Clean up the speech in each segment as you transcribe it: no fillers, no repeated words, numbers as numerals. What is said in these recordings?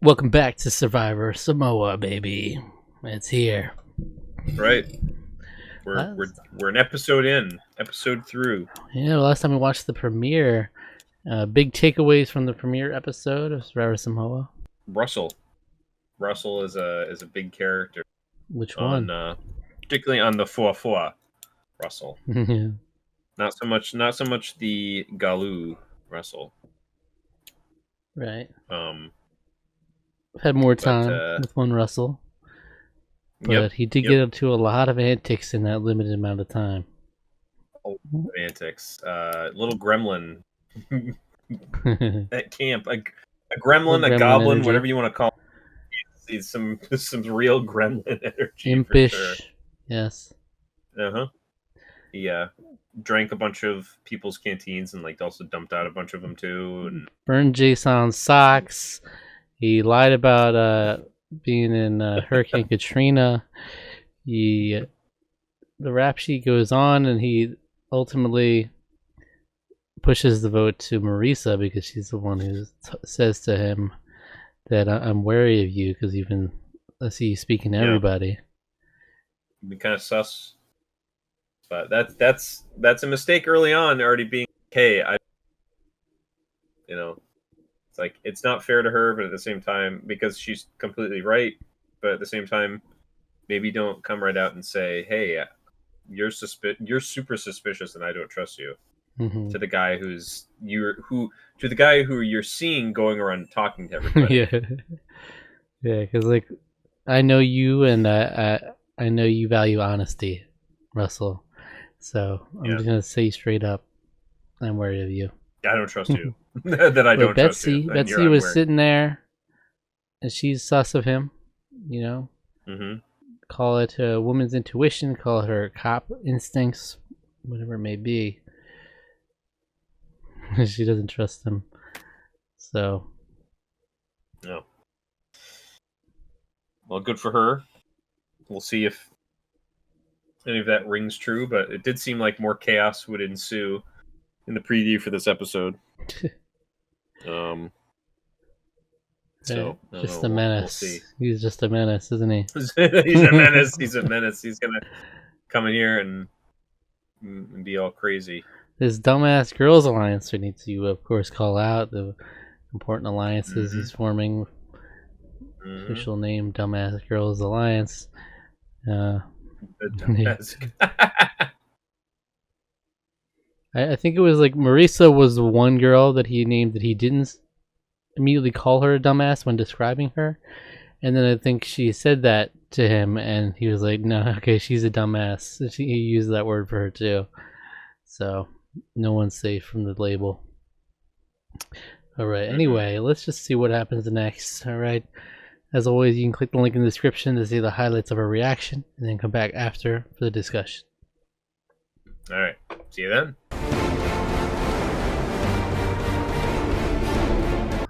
Welcome back to Survivor Samoa, baby. It's here. Right. We're an episode in, episode through. Yeah, last time we watched the premiere, big takeaways from the premiere episode of Survivor Samoa. Russell is a big character. Which one? Particularly on the Fuafua Russell. Yeah. Not so much the Galu Russell. Right. Had more time with one Russell. But he did get up to a lot of antics in that limited amount of time. Antics. Little gremlin at camp. A gremlin, a goblin, energy. Whatever you want to call it. He's some real gremlin energy. Impish. For sure. Yes. He drank a bunch of people's canteens and also dumped out a bunch of them too. And burned Jason's socks. He lied about being in Hurricane Katrina. The rap sheet goes on, and he ultimately pushes the vote to Marisa because she's the one who says to him that I'm wary of you because I see you speaking to everybody. Be kind of sus, but that's a mistake early on. Already being it's like it's not fair to her, but at the same time, because she's completely right, but at the same time, maybe don't come right out and say, "Hey, you're super suspicious, and I don't trust you." Mm-hmm. To the guy who you're seeing going around talking to everybody. yeah, because I know you, and I know you value honesty, Russell. So I'm just gonna say straight up, I'm worried of you. I don't trust you. That I don't trust you. Betsy was sitting there, and she's sus of him. Mm-hmm. Call it a woman's intuition. Call it her cop instincts, whatever it may be. She doesn't trust him. So. No. Well, good for her. We'll see if any of that rings true, but it did seem like more chaos would ensue in the preview for this episode. Just a menace. We'll see. He's just a menace, isn't he? He's a menace. He's a menace. He's gonna come in here and be all crazy. This dumbass girls alliance we need to, of course, call out the important alliances he's forming. Official name: Dumbass Girls Alliance. The dumbass. I think it was Marisa was the one girl that he named that he didn't immediately call her a dumbass when describing her, and then I think she said that to him, and he was like, "No, okay, she's a dumbass." He used that word for her too, so no one's safe from the label. All right. Anyway, let's just see what happens next. All right. As always, you can click the link in the description to see the highlights of our reaction, and then come back after for the discussion. All right. See you then.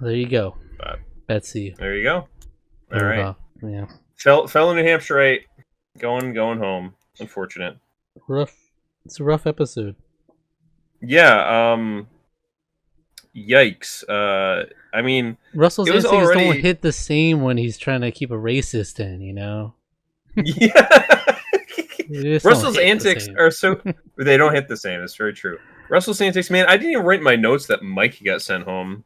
There you go. Betsy. There you go. All right. Yeah. Fell in New Hampshire, right? Going home. Unfortunate. Rough. It's a rough episode. Yeah. Yikes. I mean, Russell's instincts don't hit the same when he's trying to keep a racist in, Yeah. Russell's antics are so they don't hit the same. It's very true. Russell's antics, man. I didn't even write in my notes that Mike got sent home.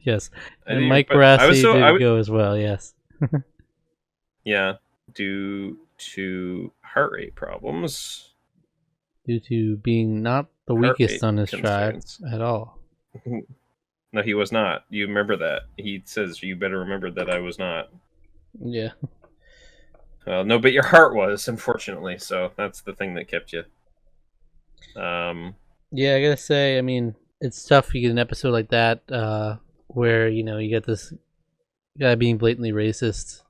Yes, and Mike Barassi did go as well. Yes. Yeah, due to heart rate problems. Due to being not the weakest on his tribe at all. No, he was not. You remember that. He says, you better remember that I was not. Yeah. No, but your heart was, unfortunately. So that's the thing that kept you. Yeah, I gotta say, I mean, it's tough you get an episode like that where, you get this guy being blatantly racist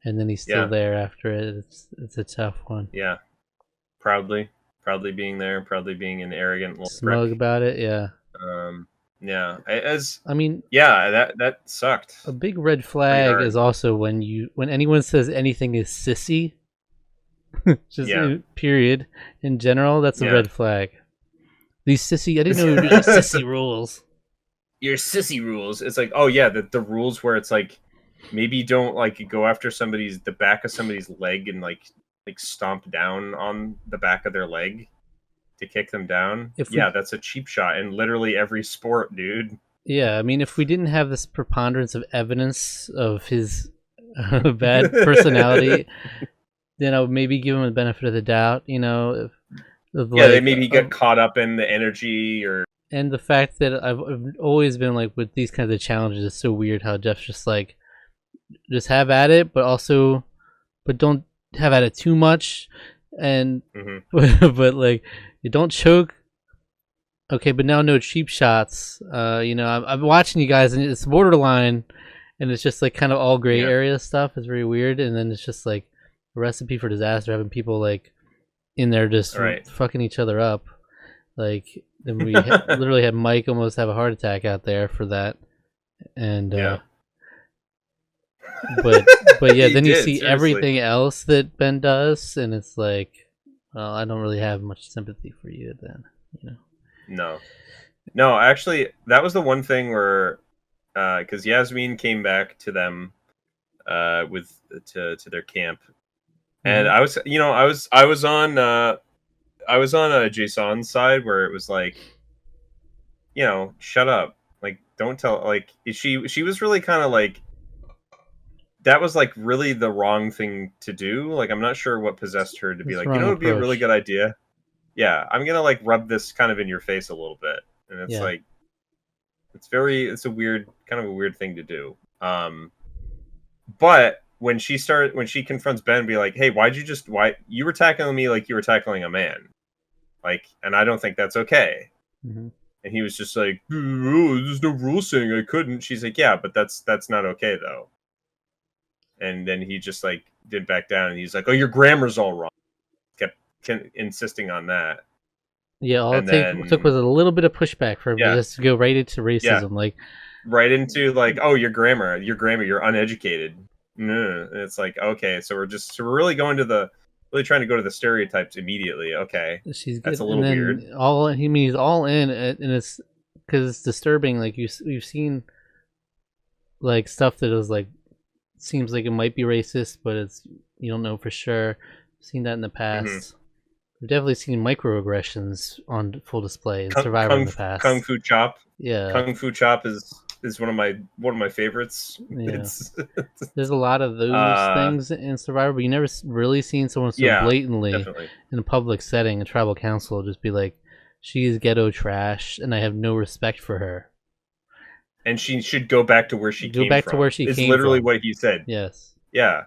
and then he's still there after it. It's a tough one. Yeah. Proudly being there, proudly being an arrogant little smug prick about it, yeah. Yeah. That sucked. A big red flag is also when anyone says anything is sissy, just period. In general, that's a red flag. These sissy, I didn't know we were doing sissy rules. your sissy rules. It's like, oh yeah, the rules where it's like maybe don't like go after the back of somebody's leg and like stomp down on the back of their leg to kick them down. If Yeah, we, that's a cheap shot in literally every sport, dude. yeah, I mean, if we didn't have this preponderance of evidence of his bad personality, then I would maybe give him the benefit of the doubt. You know, Yeah, they maybe get caught up in the energy or. And the fact that I've always been like with these kinds of challenges, it's so weird how Jeff's just like, just have at it, but don't have at it too much, and but like you don't choke. Okay, but now no cheap shots. You know, I'm watching you guys, and it's borderline, and it's just like kind of all gray area stuff. It's very weird, and then it's just like a recipe for disaster, having people like in there just fucking each other up. Like, then we literally had Mike almost have a heart attack out there for that, and but yeah, then you see seriously everything else that Ben does, and it's like, well, I don't really have much sympathy for you then, you know. No, actually, that was the one thing where, because Yasmin came back to them, to their camp, and I was, you know, I was on Jason's side where it was like, you know, shut up, like don't tell, like she was really kind of like, that was like really the wrong thing to do. Like I'm not sure what possessed her to be like, you know, it would be a really good idea. Yeah, I'm gonna like rub this kind of in your face a little bit, and it's like, it's a weird kind of a weird thing to do. But when she confronts Ben and be like, hey, why you were tackling me like you were tackling a man, like, and I don't think that's okay. And he was just like, there's no rule saying I couldn't. She's like, yeah, but that's not okay though. And then he just like did back down, and he's like, oh, your grammar's all wrong. Kept insisting on that. Yeah, all it took was a little bit of pushback for him to just go right into racism, like right into like, oh, your grammar, you're uneducated. And it's like, okay, so we're really going to really trying to go to the stereotypes immediately. Okay, that's a little weird. He's all in, and it's because it's disturbing. Like we've seen like stuff that is like, seems like it might be racist, but it's, you don't know for sure. I've seen that in the past. We've definitely seen microaggressions on full display in Survivor in the past. Kung Fu Chop. Yeah, Kung Fu Chop is one of my favorites. Yeah. There's a lot of those things in Survivor, but you never really seen someone so blatantly in a public setting, a tribal council, just be like, she's ghetto trash, and I have no respect for her. And she should go back to where she came from. Go back to where she came from. It's literally what he said. Yes. Yeah.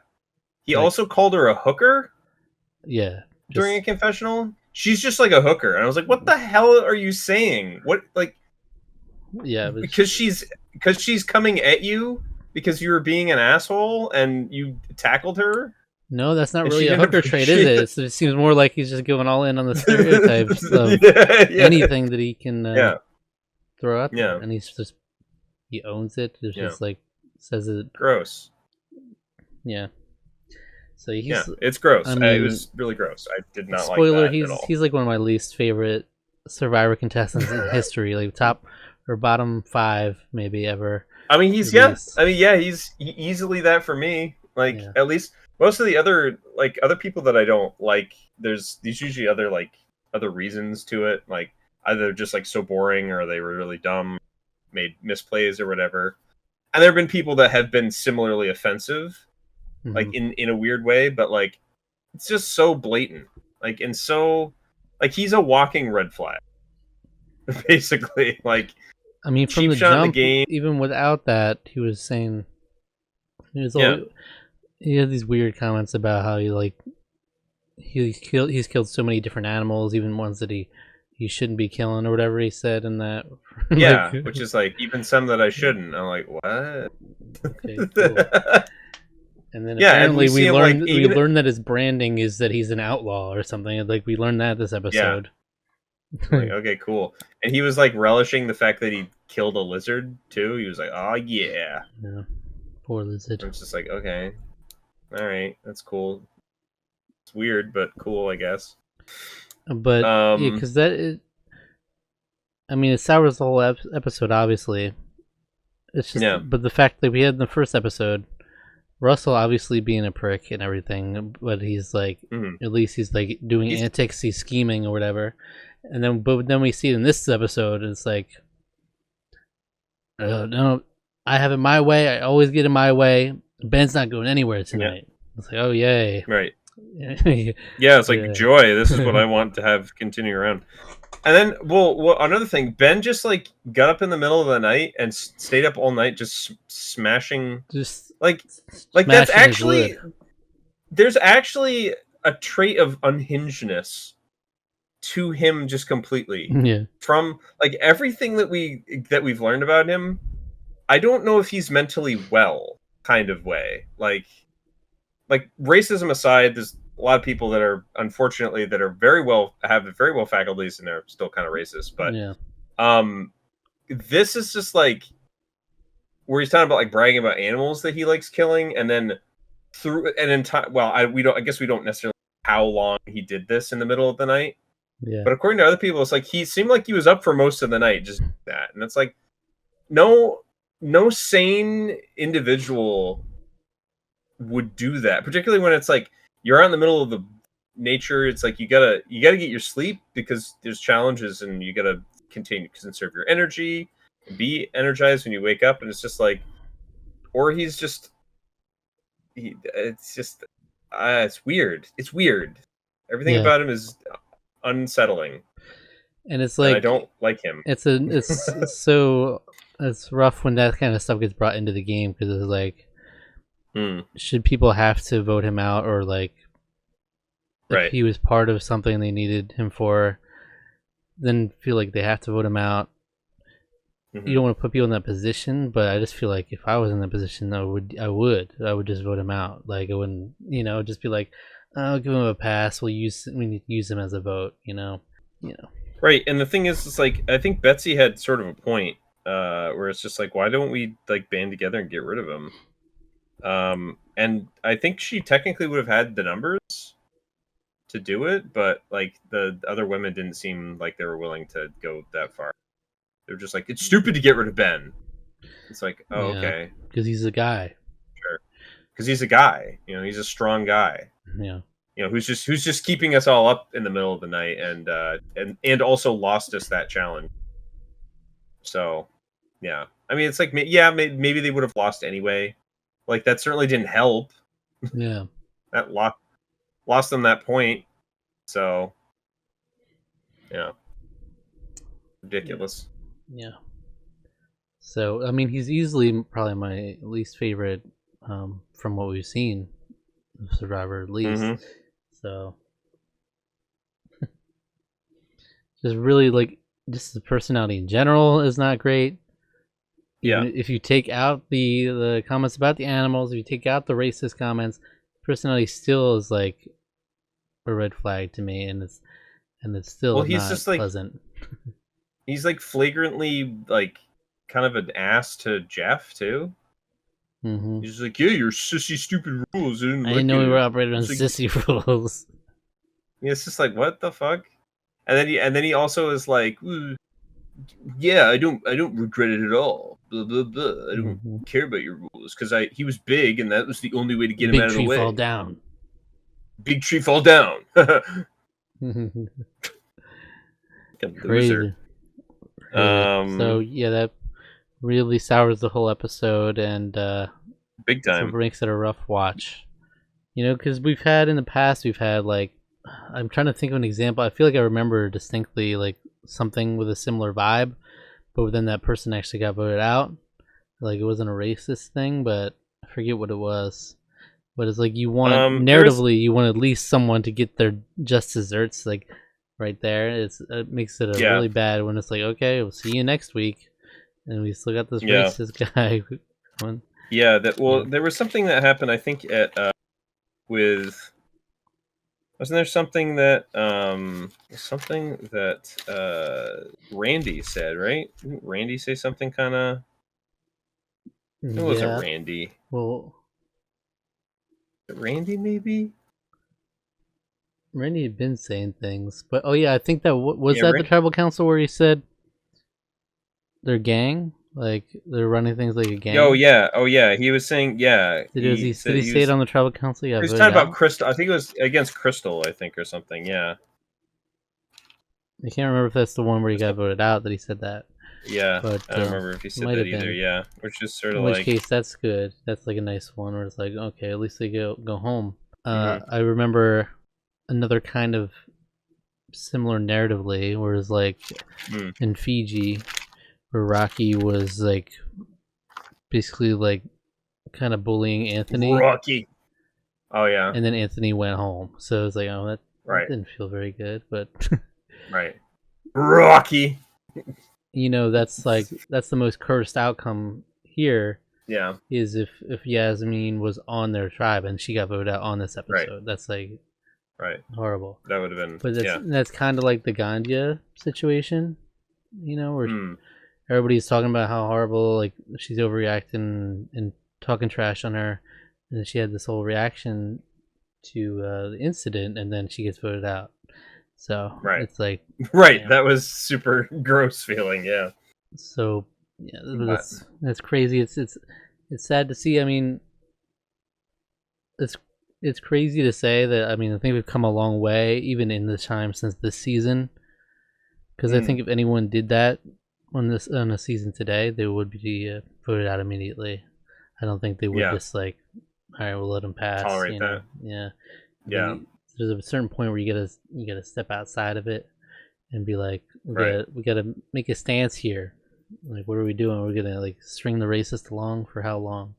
He also called her a hooker. Yeah. During a confessional. She's just like a hooker. And I was like, what the hell are you saying? What, like... Yeah. Because she's coming at you because you were being an asshole and you tackled her? No, that's not really a hooker trait, is it? It seems more like he's just going all in on the stereotypes of anything that he can throw out there. And he owns it. It's just like, says it. Gross. Yeah. So it's gross. I mean, it was really gross. I did not like that at all. He's like one of my least favorite Survivor contestants in history. Like top or bottom 5 maybe ever. I mean, he's easily that for me. Like at least most of the other people that I don't like, there's usually other reasons to it. Like either just like so boring, or they were really dumb, made misplays or whatever. And there have been people that have been similarly offensive, like in a weird way, but like it's just so blatant. Like, and so like he's a walking red flag. Basically, like, I mean, from the jump, even without that, he was saying he had these weird comments about how he's killed so many different animals, even ones that he shouldn't be killing or whatever he said in that. Yeah, which is like, even some that I shouldn't. I'm like, what? Okay, cool. And then apparently we learned that his branding is that he's an outlaw or something. Like, we learned that this episode. Like, okay, cool. And he was like relishing the fact that he killed a lizard too. He was like, oh yeah. Yeah. Poor lizard. It's just like, okay, all right, that's cool. It's weird, but cool, I guess. But yeah, because I mean, it sours the whole episode, obviously. it's just, Yeah. but the fact that we had in the first episode, Russell obviously being a prick and everything, but he's like, Mhm. at least he's like doing He's antics, he's scheming or whatever. And then, but then we see it in this episode, it's like, no, I have it my way. I always get it my way. Ben's not going anywhere yeah, tonight. It's like, oh yay. right. Yeah. Yeah, it's like joy. This is what I want to have continue around. And then, well, another thing, Ben just like got up in the middle of the night and stayed up all night, just smashing. Just Like that's smashing his actually lid. there's actually a trait of unhingedness to him, just completely Yeah. from like everything that we've learned about him. I don't know if he's mentally well, kind of way. Like racism aside, there's a lot of people that are unfortunately that are have very well faculties and they're still kind of racist. But Yeah. this is just like where he's talking about like bragging about animals that he likes killing, and then through an entire I guess we don't necessarily know how long he did this in the middle of the night. Yeah. But according to other people, it's like he seemed like he was up for most of the night, just that, and it's like no sane individual would do that, particularly when it's like you're out in the middle of the nature. It's like you gotta get your sleep because there's challenges, and you gotta continue to conserve your energy and be energized when you wake up. And it's just like, or it's just it's weird. It's weird. Everything Yeah. about him is unsettling, And it's and I like, don't like him. it's so, it's rough when that kind of stuff gets brought into the game, because it's like, should people have to vote him out, or like, if Right. he was part of something they needed him for, then feel like they have to vote him out. You don't want to put people in that position, but I just feel like if I was in that position, I would just vote him out. Like, I wouldn't, just be like, I'll give him a pass. We need to use him as a vote. Right, and the thing is, it's like I think Betsy had sort of a point, where it's just like, why don't we like band together and get rid of him? And I think she technically would have had the numbers to do it, but like the other women didn't seem like they were willing to go that far. They were just like, it's stupid to get rid of Ben. It's like, oh, Yeah, okay, because he's a guy. sure, because he's a guy. He's a strong guy. Yeah. Who's just keeping us all up in the middle of the night, and also lost us that challenge. So, yeah, I mean, it's like, yeah, maybe they would have lost anyway. Like that certainly didn't help. Yeah. That lost them that point. So, yeah, ridiculous. Yeah. So, I mean, he's easily probably my least favorite, from what we've seen of Survivor, at least. Mhm. So, just really like, just the personality in general is not great. Yeah. If you take out the comments about the animals, if you take out the racist comments, personality still is like a red flag to me, and it's still he's not just like pleasant. He's like flagrantly like kind of an ass to Jeff too. Mm-hmm. He's like, yeah, your sissy stupid rules. I didn't know we were operating on sissy rules. Yeah, it's just like, what the fuck? And then he also is like, yeah, I don't regret it at all. Blah blah blah. I don't care about your rules because he was big and that was the only way to get him out of the way. Big tree fall down. Big tree fall down. Crazy. So yeah, that really sours the whole episode, and big time. So makes it a rough watch. Because we've had like, I'm trying to think of an example. I feel like I remember distinctly like something with a similar vibe, but then that person actually got voted out. Like, it wasn't a racist thing, but I forget what it was. But it's like, you want narratively, you want at least someone to get their just desserts, like right there. It makes it really bad when it's like, okay, we'll see you next week, and we still got this racist guy. Yeah, there was something that happened, I think, at with. Wasn't there something that Randy said, right? Didn't Randy say something kind of? It wasn't Randy. Well, Randy maybe. Randy had been saying things, but I think that was that the tribal council where he said their gang, Like they're running things like a gang. Oh yeah. He was saying He Did said he he say it was. on the tribal council? He He got was voted talking about out. Crystal. I think it was against Crystal. I think or something. Yeah. I can't remember if that's the one where he got Crystal. voted out that he said that, Yeah. but I don't remember if he said might that have either. been. Yeah. Which is sort of In which like. case, that's good. That's like a nice one where it's like, okay, at least they go home. Hmm. I remember another kind of similar narratively, where it's like Mm. in Fiji, where Rocky was like basically like kind of bullying Anthony, Rocky. Oh yeah. and then Anthony went home. So it was like, oh, that Right. didn't feel very good. But Right. Rocky. that's like that's the most cursed outcome here Yeah. is if Yasmin was on their tribe and she got voted out on this Right. episode. That's like Right. horrible. That would have been. But Yeah. that's kind of like the Gandia situation, where Mm. everybody's talking about how horrible, like she's overreacting and talking trash on her, and then she had this whole reaction to the incident, and then she gets voted out. So Right. it's like, Right. damn. That was super gross feeling. Yeah. So yeah, But that's crazy. It's sad to see. I mean, it's it's crazy to say that. I mean, I think we've come a long way, even in the time since this season. Because I think if anyone did that on a season today, they would be voted out immediately. I don't think they would just like, all right, we'll let them pass. tolerate that. Yeah. Yeah. There's a certain point where you gotta step outside of it and be like, Right. we gotta make a stance here. Like, what are we doing? We're gonna like string the racist along for how long?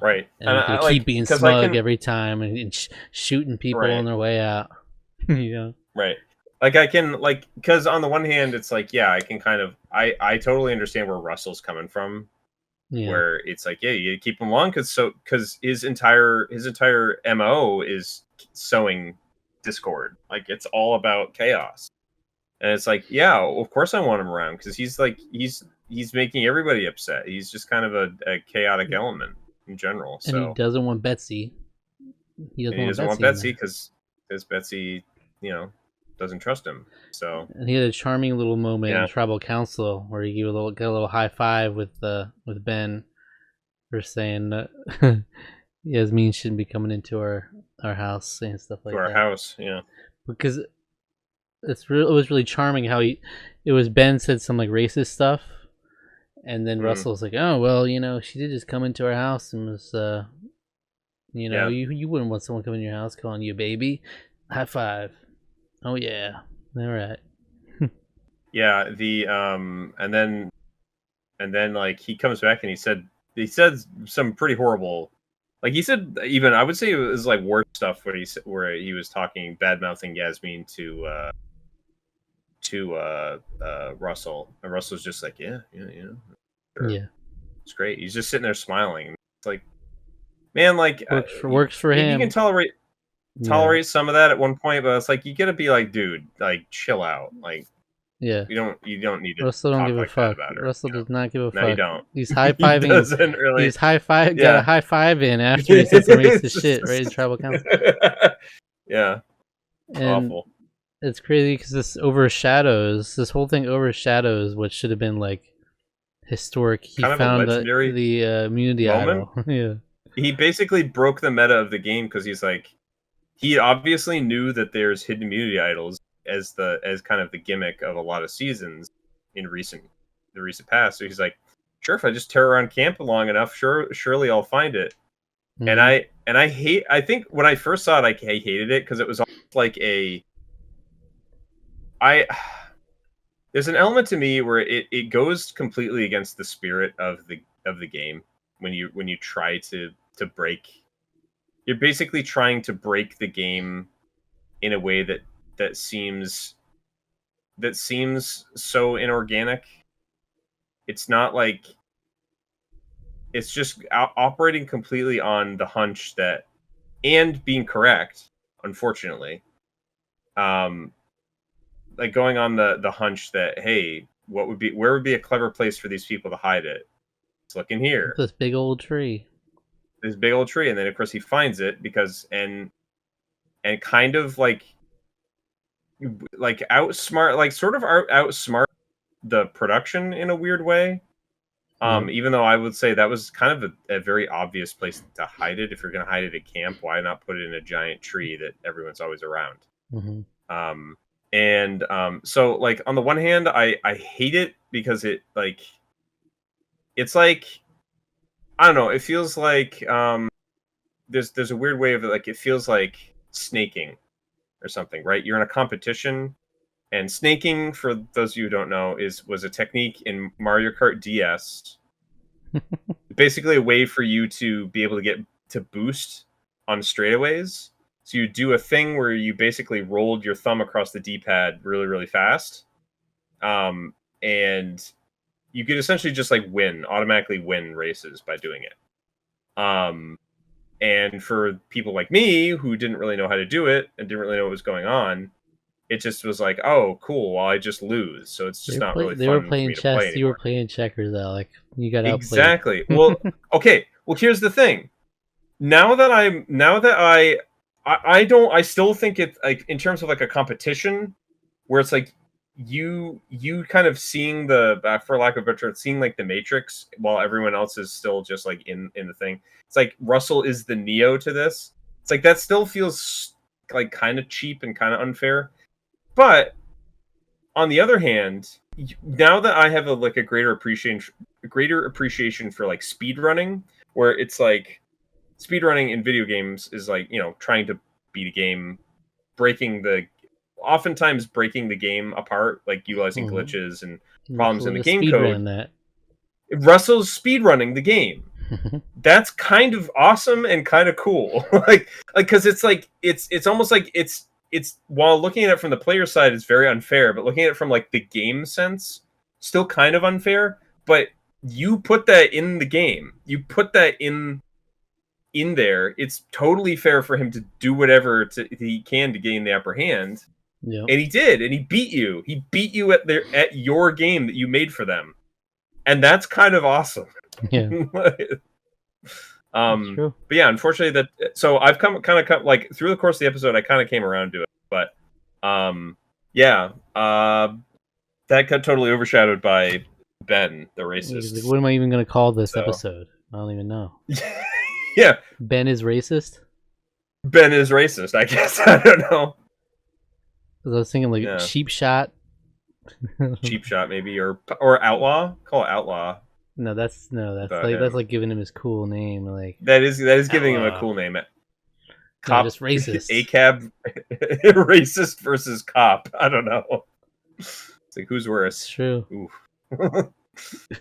Right. And And we're I gonna like keep being because I smug can. every time and shooting people Right. on their way out. Right. Like I can like because on the one hand it's like I can kind of I totally understand where Russell's coming from Yeah. where it's like you keep him long because his entire mo is sowing discord, like it's all about chaos, and it's like of course I want him around because he's like he's making everybody upset. He's just kind of a chaotic element in general. And he So doesn't want Betsy. He and doesn't he want doesn't want Betsy in Betsy there. because Betsy doesn't trust him. So And he had a charming little moment in yeah. tribal council where he got a little high five with Ben for saying that Yasmin shouldn't be coming into our house saying stuff like To our that. house, yeah. Because it was really charming how it was Ben said some like racist stuff, and then Russell's like, oh well, she did just come into our house and was you wouldn't want someone coming in your house calling you a baby. High five. Oh yeah. All right. Yeah, the and then like he comes back and he said some pretty horrible, like he said, even I would say it was like worse stuff where he was talking bad mouthing Yasmin to Russell, and Russell's just like sure. Yeah. It's great. He's just sitting there smiling. It's like, man, like Works for maybe him. you can tolerate some of that at one point, but it's like you gotta be like, dude, like chill out. Like yeah. you don't need to Russell don't talk give a like that fuck. about her. Russell does not give a fuck. No, you don't. He's high He fiving. doesn't really. He's got Yeah. a high five in after he said some racist shit right in tribal council. Yeah. It's awful. It's crazy because this whole thing overshadows what should have been like historic. He Kind of a found legendary the immunity moment. idol. Yeah. He basically broke the meta of the game because he's like, he obviously knew that there's hidden immunity idols as kind of the gimmick of a lot of seasons in the recent past. So he's like, sure, if I just tear around camp long enough, surely I'll find it. Mm-hmm. And I think when I first saw it, I hated it because it was like there's an element to me where it goes completely against the spirit of the game when you try to break. You're basically trying to break the game in a way that seems so inorganic. It's not like, it's just operating completely on the hunch that, and being correct, unfortunately, like going on the hunch that, hey, where would be a clever place for these people to hide it? Let's look in here. This big old tree. This big old tree, and then of course he finds it because and kind of like outsmart, like sort of outsmart the production in a weird way. Yep. Even though I would say that was kind of a very obvious place to hide it. If you're going to hide it at camp, why not put it in a giant tree that everyone's always around? Mm-hmm. So like on the one hand, I hate it because it like it's like I don't know. It feels like there's a weird way of it. Like it feels like snaking or something, right? You're in a competition, and snaking, for those of you who don't know, was a technique in Mario Kart DS. Basically, a way for you to be able to get to boost on straightaways. So you do a thing where you basically rolled your thumb across the D-pad really, really fast, and you could essentially just like automatically win races by doing it. And for people like me who didn't really know how to do it and didn't really know what was going on, it just was like, oh, cool. Well, I just lose, so it's just not really They were fun for playing me to play chess. You were anymore. playing checkers, Alec. You got outplayed. Exactly. Well, okay. Well, here's the thing. Now that I still think it like in terms of like a competition where it's like you kind of seeing the for lack of a better term, seeing like the Matrix while everyone else is still just like in the thing. It's like Russell is the Neo to this. It's like that still feels like kind of cheap and kind of unfair. But on the other hand, now that I have a greater appreciation for like speed running, where it's like speedrunning in video games is like, trying to beat a game, oftentimes breaking the game apart, like utilizing glitches and problems in the game code. That. Russell's speedrunning the game. That's kind of awesome and kind of cool. like because it's like it's almost like it's while looking at it from the player side is very unfair, but looking at it from like the game sense, still kind of unfair. But you put that in the game. You put that in there. It's totally fair for him to do whatever he can to gain the upper hand. Yep. And he did, and he beat you. He beat you at your game that you made for them. And that's kind of awesome. Yeah. But yeah, unfortunately so I've come like through the course of the episode, I kind of came around to it, but that got totally overshadowed by Ben, the racist. Like, what am I even going to call this episode? I don't even know. Yeah. Ben is racist? Ben is racist, I guess. I don't know. I was thinking like cheap shot. Cheap shot maybe, or outlaw. Call it outlaw. No, that's like giving him his cool name. Like that is giving him a cool name. Cop, just racist. ACAB, racist versus cop. I don't know. It's like who's worse? It's true.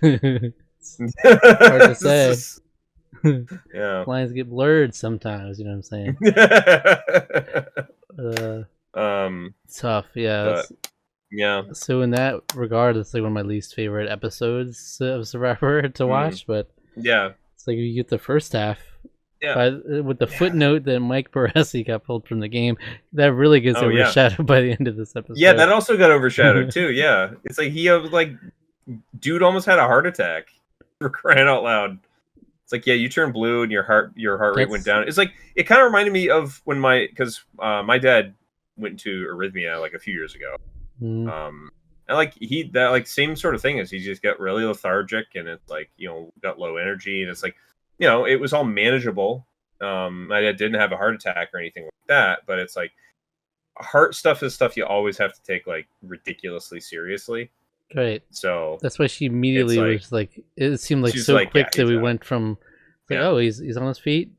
It's hard to say. Yeah, lines get blurred sometimes. You know what I'm saying? Tough. Yeah. Yeah. So in that regard, it's like one of my least favorite episodes of Survivor to watch. But yeah, it's like you get the first half. Yeah. With the footnote that Mike Baresi got pulled from the game, that really gets overshadowed by the end of this episode. Yeah, that also got overshadowed too. Yeah, it's like he dude almost had a heart attack, for crying out loud. It's like, yeah, you turned blue and your heart rate went down. It's like it kind of reminded me of when my dad went into arrhythmia like a few years ago. And like that same sort of thing is he just got really lethargic and it's like, got low energy and it's like, it was all manageable. My dad didn't have a heart attack or anything like that, but it's like heart stuff is stuff you always have to take like ridiculously seriously. Right. So that's why she immediately was like, it seemed like so quick that we went from oh, he's on his feet.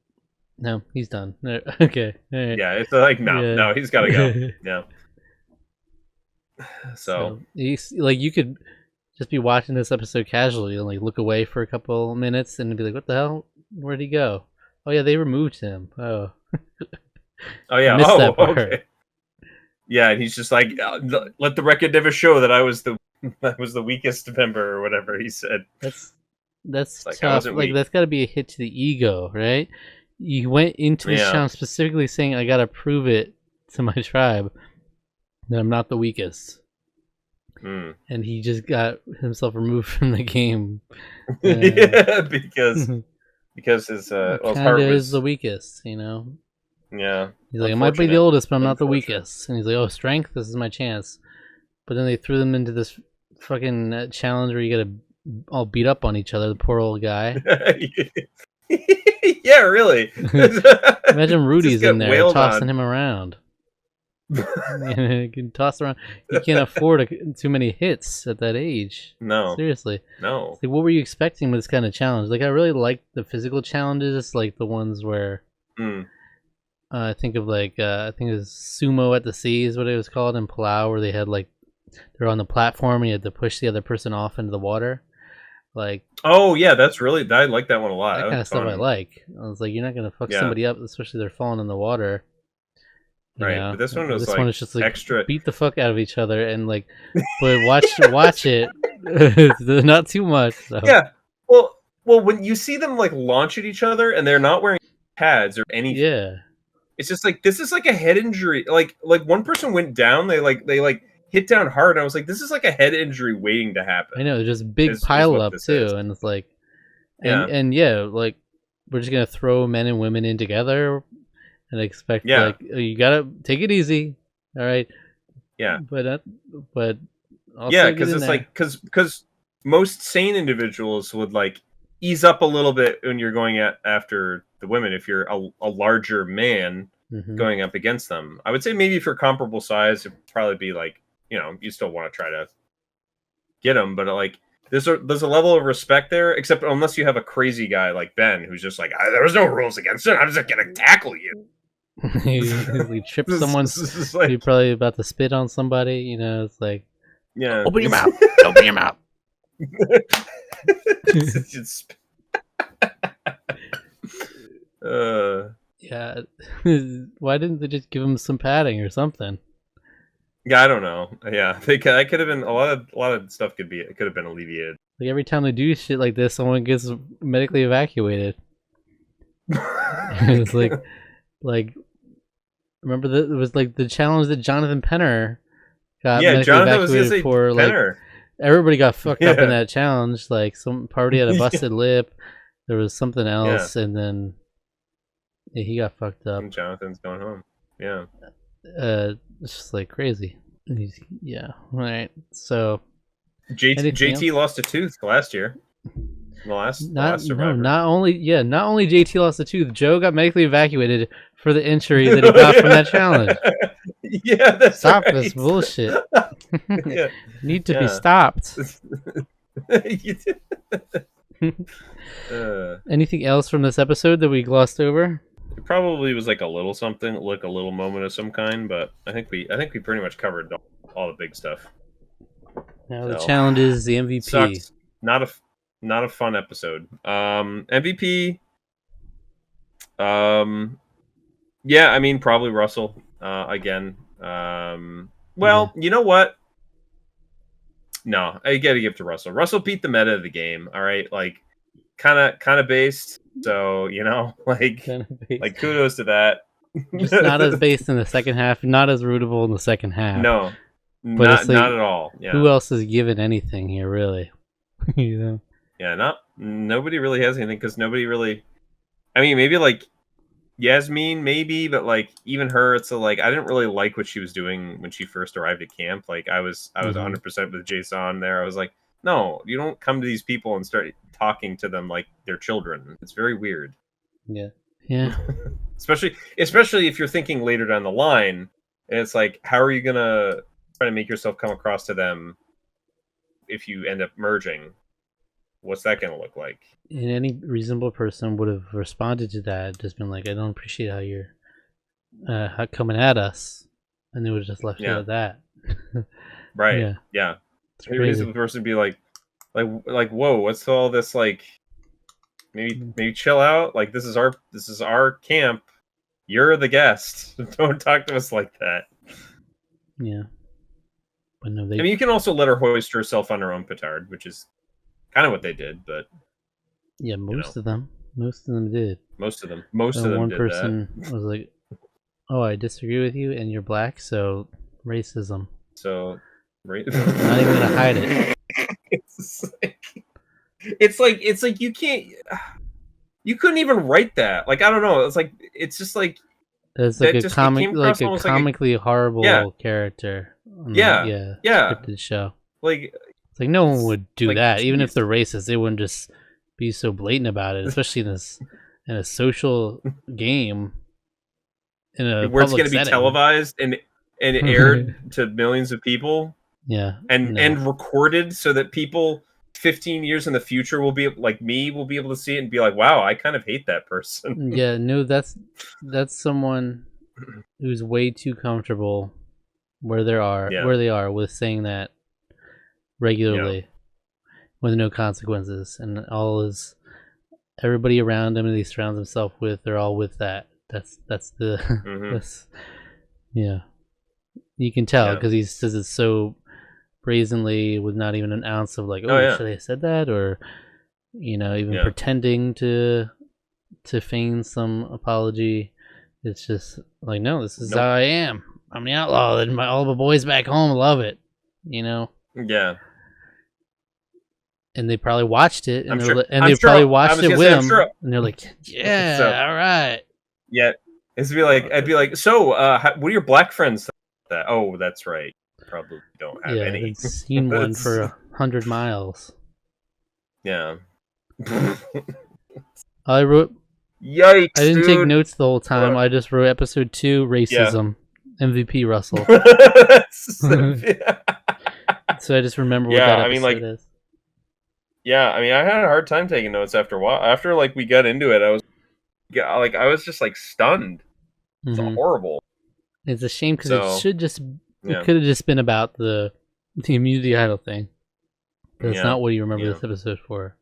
No, he's done. Okay. Right. Yeah, it's like no, he's got to go. Yeah. So you could just be watching this episode casually and like look away for a couple minutes and be like, what the hell? Where'd he go? Oh yeah, they removed him. Oh. Oh yeah. Okay. Yeah, and he's just like, let the record never show that I was the weakest member or whatever he said. That's like, tough. Like that's got to be a hit to the ego, right? You went into this challenge specifically saying, I got to prove it to my tribe that I'm not the weakest. And he just got himself removed from the game. Yeah, because his heart is the weakest, Yeah. He's like, I might be the oldest, but I'm not the weakest. And he's like, oh, strength, this is my chance. But then they threw them into this fucking challenge where you gotta all beat up on each other. The poor old guy. Yeah, really. Imagine Rudy's get in there wailed tossing on. him around. You can toss around. You can't afford too many hits at that age. No, Seriously. no. Like, what were you expecting with this kind of challenge? Like, I really liked the physical challenges, like the ones where Mm. I think of like I think it was Sumo at the Sea is what it was called in Palau, where they had like they're on the platform and you had to push the other person off into the water. Like, Oh yeah, that's really. I like that one a lot. that That kind was of stuff I fun. like. I was like, you're not gonna fuck Yeah, somebody up, especially they're falling in the water. You right. know, But this one was this one like is just like extra. beat the fuck out of each other and like, but watch it, not too much. So Yeah. Well, when you see them like launch at each other and they're not wearing pads or anything, yeah, it's just like this is like a head injury. Like one person went down. They hit down hard. And I was like, this is like a head injury waiting to happen. I know, just big Is pile what up this is. too, and it's like, Yeah. and yeah, like we're just gonna throw men and women in together and expect Yeah. like, oh, you gotta take it easy, all right? Yeah. But also Yeah, get because in it's there. like because most sane individuals would like ease up a little bit when you're going after the women if you're a larger man Hmm. going up against them. I would say maybe for comparable size, it'd probably be like you still want to try to get them, but like there's a level of respect there. Except unless you have a crazy guy like Ben who's just like there was no rules against it. I'm just gonna tackle you. He trips someone. This is He's like probably about to spit on somebody. You know, it's like, yeah. open your mouth, open your mouth. It's just, Yeah. Why didn't they just give him some padding or something? yeah, I don't know. Yeah, that could have been a lot of stuff could have been alleviated. Like every time they do shit like this, someone gets medically evacuated. It's like remember that it was like the challenge that Jonathan Penner got Yeah, medically Jonathan was gonna evacuated say for. Like Penner. everybody got fucked up in Yeah, that challenge. Like some party had a busted lip. There was something yeah. else, and then yeah, he got fucked up. And Jonathan's going home. Yeah. It's just like crazy. Yeah. All right. So anything JT else? lost a tooth last year. The last survivor. Not only JT lost a tooth. Joe got medically evacuated for the injury that he got from that challenge. Yeah, that's Stop right. this bullshit. Yeah, Need to be yeah. stopped. uh, Anything else from this episode that we glossed over? it probably was like a little something, like a little moment of some kind, but I think we pretty much covered all the big stuff. Now the So, challenge is the MVP. sucks. Not a fun episode. MVP. Yeah, I mean probably Russell again. Well, you know what? No, I got to give it to Russell. Russell beat the meta of the game. All right, like kind of based. So like kudos to that. Just not as based in the second half, not as rootable in the second half. No, but not it's like, not at all. Yeah. who else is given anything here, really? You know? Yeah, nobody really has anything because nobody really. I mean, maybe like Yasmin, maybe, but like even her, it's like I didn't really like what she was doing when she first arrived at camp. Like I was 100% with Jason there. I was like, no, you don't come to these people and start talking to them like they're children. It's very weird. Yeah. especially if you're thinking later down the line, and it's like, how are you gonna try to make yourself come across to them if you end up merging? What's that gonna look like? And any reasonable person would have responded to that, just been like, I don't appreciate how you're coming at us, and they would have just left it at that. Right. Yeah. Any reasonable person would be like whoa, what's all this? Like maybe chill out. Like this is our camp. You're the guest. Don't talk to us like that. Yeah. But no, I mean, you can also let her hoist herself on her own petard, which is kind of what they did, but yeah, most of them did. Most of them did one person was like, "Oh, I disagree with you, and you're black, so racism." So, not even gonna hide it. It's like you can't. You couldn't even write that. Like I don't know. It's just like it's like a comically horrible character. Yeah. Scripted show. Like Like no one would do like, that, even if geez. they're racist. They wouldn't just be so blatant about it, especially in a social game in a Where it's public going to be setting. televised and aired to millions of people. Yeah, and recorded so that people 15 years in the future will be like me will be able to see it and be like, wow, I kind of hate that person. Yeah, no, that's someone who's way too comfortable where they are with saying that regularly with no consequences, and everybody around him and he surrounds himself with, they're all with that. That's the that's, yeah. You can tell because he says it so brazenly with not even an ounce of like, should I have said that, or even pretending to feign some apology. It's just like, no, this is how I am. I'm the outlaw, and all the boys back home love it. Yeah. And they probably watched it, and they probably watched it with him, sure. and they're like, yeah, all right. Yeah, I'd be like, so, what do your black friends think about that? Oh, that's right. Probably don't have any. I haven't seen one for 100 miles. Yeah. I wrote. Yikes! I didn't take notes the whole time. I just wrote episode 2, racism, MVP Russell. So I just remember what that episode is. Yeah, I mean, I had a hard time taking notes after a while. After we got into it, I was just like stunned. It's horrible. It's a shame because it could have just been about the immunity idol thing. But it's not what you remember this episode for.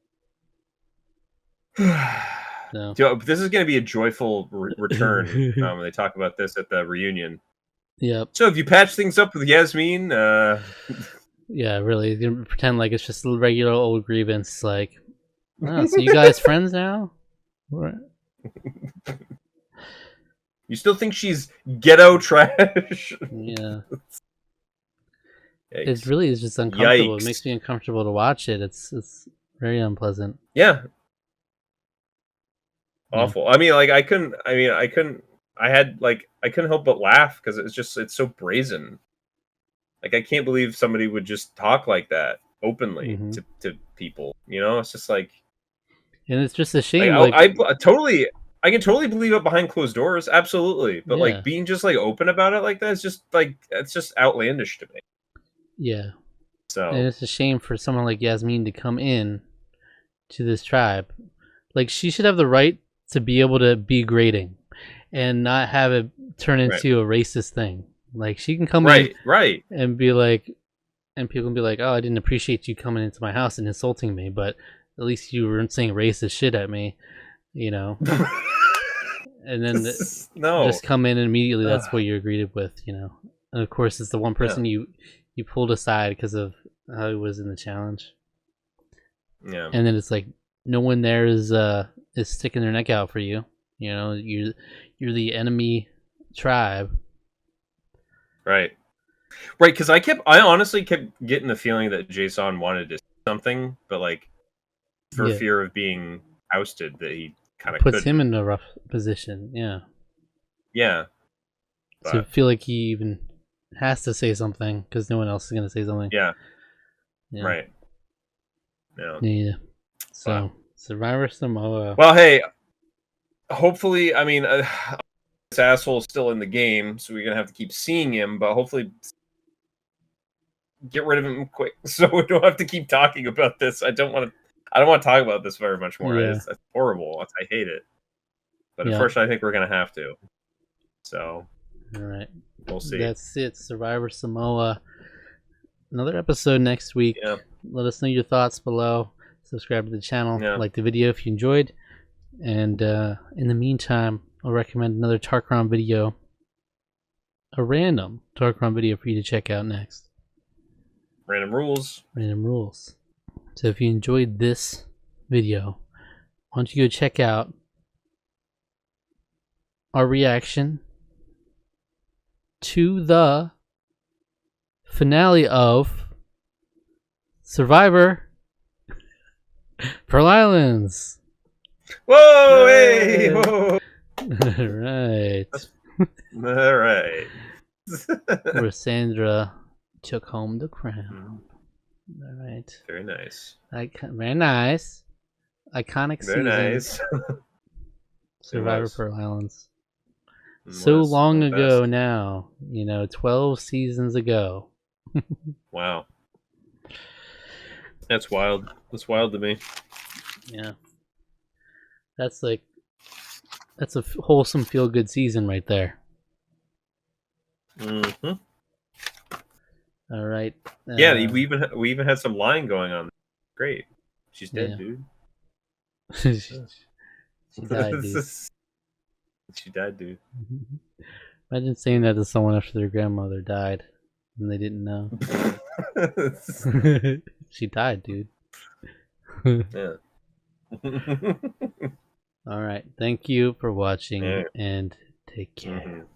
No. This is going to be a joyful return when they talk about this at the reunion. Yep. So have you patched things up with Yasmin? Yeah, really. You're gonna pretend like it's just a regular old grievance. Like, oh, so you guys friends now? What? You still think she's ghetto trash? Yeah. It really is just uncomfortable. Yikes. It makes me uncomfortable to watch it. It's very unpleasant. Yeah. Awful. I mean, I couldn't help but laugh because it's so brazen. Like, I can't believe somebody would just talk like that openly to people. It's just like, and it's just a shame. I can totally believe it behind closed doors, absolutely. But like being just like open about it like that is just like, it's just outlandish to me. Yeah. So, and it's a shame for someone like Yasmin to come in to this tribe. Like, she should have the right to be able to be grading and not have it turn into a racist thing. Like, she can come in and be like, and people can be like, oh, I didn't appreciate you coming into my house and insulting me, but at least you weren't saying racist shit at me, and then just come in and immediately that's what you're greeted with, and of course it's the one person you pulled aside because of how he was in the challenge. Yeah. And then it's like no one there is sticking their neck out for you. You're the enemy tribe. Right, because I honestly kept getting the feeling that Jason wanted to say something, but like for fear of being ousted, that he kind of puts him in a rough position. Yeah. So I feel like he even has to say something because no one else is going to say something. Yeah. Right. Yeah. So Survivor Samoa. Well, hey, hopefully, I mean. This asshole's still in the game, so we're gonna have to keep seeing him, but hopefully get rid of him quick so we don't have to keep talking about this. I don't want to talk about this very much more. It's horrible. I hate it. But unfortunately I think we're gonna have to. So all right. We'll see. That's it. Survivor Samoa. Another episode next week. Yeah. Let us know your thoughts below. Subscribe to the channel. Like the video if you enjoyed. And in the meantime, I'll recommend another Tarqaron video. A random Tarqaron video for you to check out next. Random rules. Random rules. So if you enjoyed this video, why don't you go check out our reaction to the finale of Survivor Pearl Islands. Whoa! Hey! Whoa! All right. All right. Where Sandra took home the crown. All right. Very nice. Very nice. Iconic Very season. nice. Survivor was. Pearl Islands. It So was long one of the ago best. now. 12 seasons ago. Wow. That's wild. That's wild to me. Yeah. That's a wholesome feel good season right there. Mm-hmm. All right. Yeah, we even had some lying going on. Great. She's dead, Yeah. dude. She died, dude. She died, dude. Imagine saying that to someone after their grandmother died and they didn't know. She died, dude. Yeah. All right. Thank you for watching Yeah. and take care. Mhm.